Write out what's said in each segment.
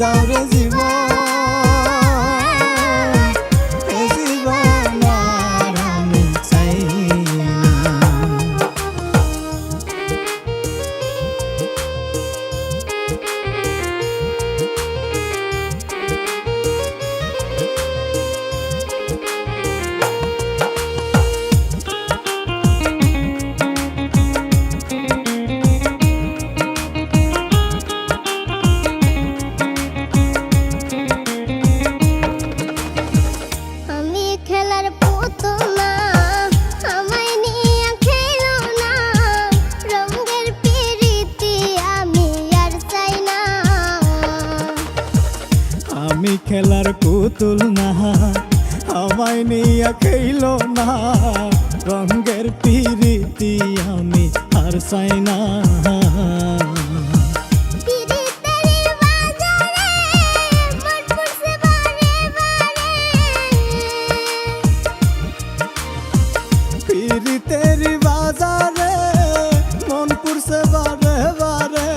দাও রে জীবন, এ জীবন আর আমি চাই না। আমি খেলার পুতুল না, আমায় নিয়ে খেলো না, রঙের পিরিতি আমি আর চাই না। পিরিতের বাজারে মন পুরছে বারে বারে,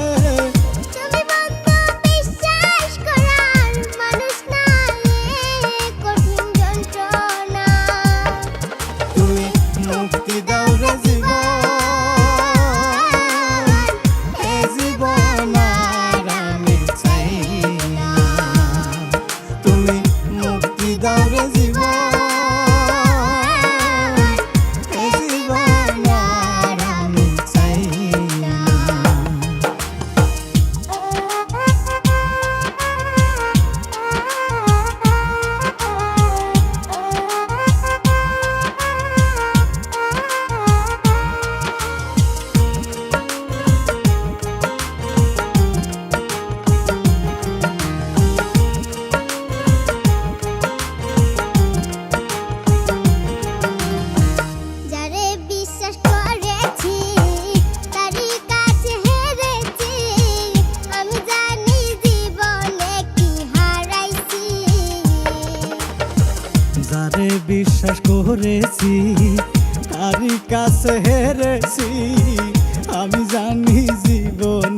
মুক্তি দাও রে জীবন, এ জীবন আর আমি চাই না। তুমি মুক্তি দাও রে জীবন, এ জীবন আর আমি চাই না। যারে বিশ্বাস করেছি তারই কাছে হেরেছি, আমি জানি জীবনে